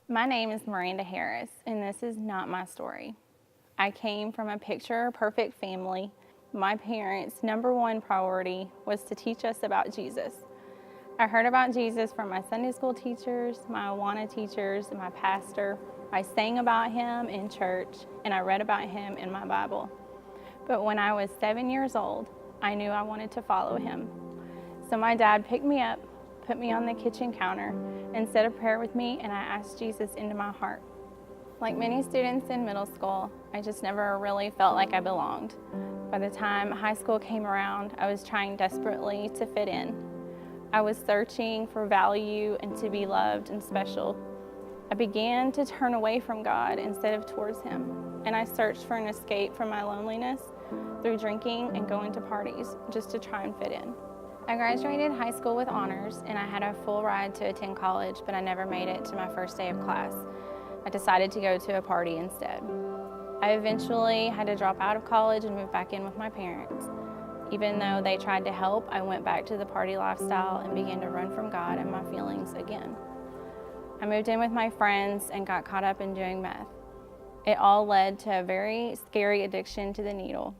My name is Myranda Harris, and this is not my story. I came from a picture-perfect family. My parents' number one priority was to teach us about Jesus. I heard about Jesus from my Sunday school teachers, my Awana teachers, and my pastor. I sang about him in church, and I read about him in my Bible. But when I was 7 years old, I knew I wanted to follow him. So my dad picked me up, put me on the kitchen counter, and said a prayer with me, and I asked Jesus into my heart. Like many students in middle school, I just never really felt like I belonged. By the time high school came around, I was trying desperately to fit in. I was searching for value and to be loved and special. I began to turn away from God instead of towards him, and I searched for an escape from my loneliness through drinking and going to parties just to try and fit in. I graduated high school with honors, and I had a full ride to attend college, but I never made it to my first day of class. I decided to go to a party instead. I eventually had to drop out of college and move back in with my parents. Even though they tried to help, I went back to the party lifestyle and began to run from God and my feelings again. I moved in with my friends and got caught up in doing meth. It all led to a very scary addiction to the needle.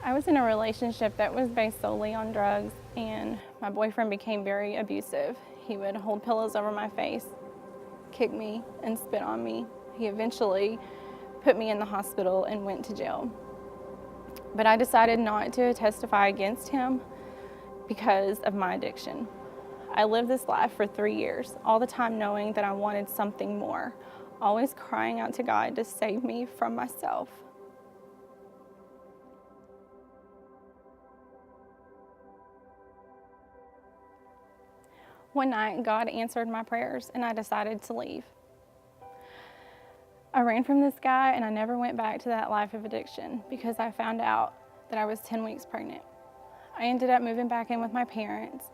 I was in a relationship that was based solely on drugs, and my boyfriend became very abusive. He would hold pillows over my face, kick me, and spit on me. He eventually put me in the hospital and went to jail. But I decided not to testify against him because of my addiction. I lived this life for 3 years, all the time knowing that I wanted something more, always crying out to God to save me from myself. One night, God answered my prayers, and I decided to leave. I ran from this guy, and I never went back to that life of addiction because I found out that I was 10 weeks pregnant. I ended up moving back in with my parents.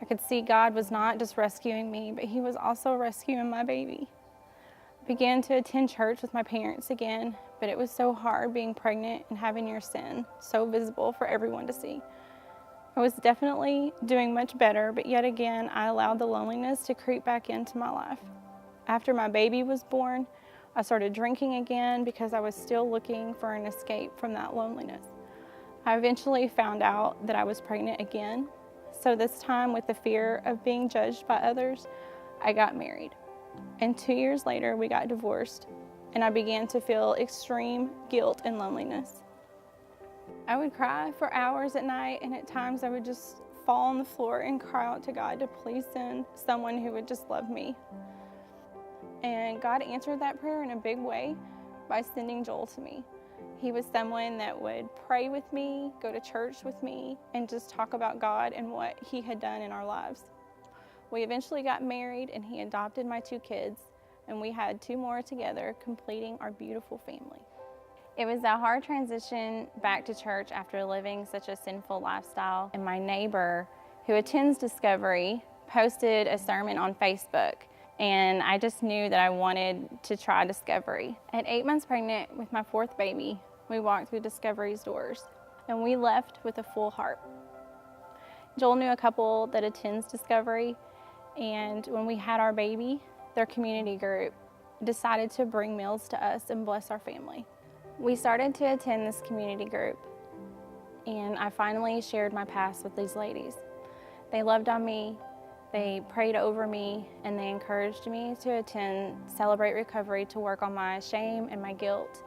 I could see God was not just rescuing me, but he was also rescuing my baby. I began to attend church with my parents again, but it was so hard being pregnant and having your sin so visible for everyone to see. I was definitely doing much better, but yet again, I allowed the loneliness to creep back into my life. After my baby was born, I started drinking again because I was still looking for an escape from that loneliness. I eventually found out that I was pregnant again, so this time with the fear of being judged by others, I got married. And 2 years later, we got divorced, and I began to feel extreme guilt and loneliness. I would cry for hours at night, and at times I would just fall on the floor and cry out to God to please send someone who would just love me. And God answered that prayer in a big way by sending Joel to me. He was someone that would pray with me, go to church with me, and just talk about God and what he had done in our lives. We eventually got married, and he adopted my 2 kids, and we had 2 more together, completing our beautiful family. It was a hard transition back to church after living such a sinful lifestyle, and my neighbor, who attends Discovery, posted a sermon on Facebook, and I just knew that I wanted to try Discovery. At 8 months pregnant with my 4th baby, we walked through Discovery's doors, and we left with a full heart. Joel knew a couple that attends Discovery, and when we had our baby, their community group decided to bring meals to us and bless our family. We started to attend this community group, and I finally shared my past with these ladies. They loved on me, they prayed over me, and they encouraged me to attend Celebrate Recovery to work on my shame and my guilt.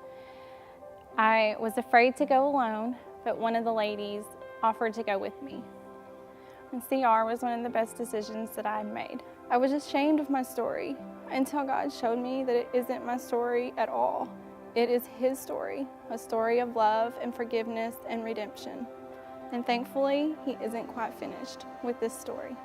I was afraid to go alone, but one of the ladies offered to go with me. And CR was one of the best decisions that I made. I was ashamed of my story until God showed me that it isn't my story at all. It is his story, a story of love and forgiveness and redemption. And thankfully, he isn't quite finished with this story.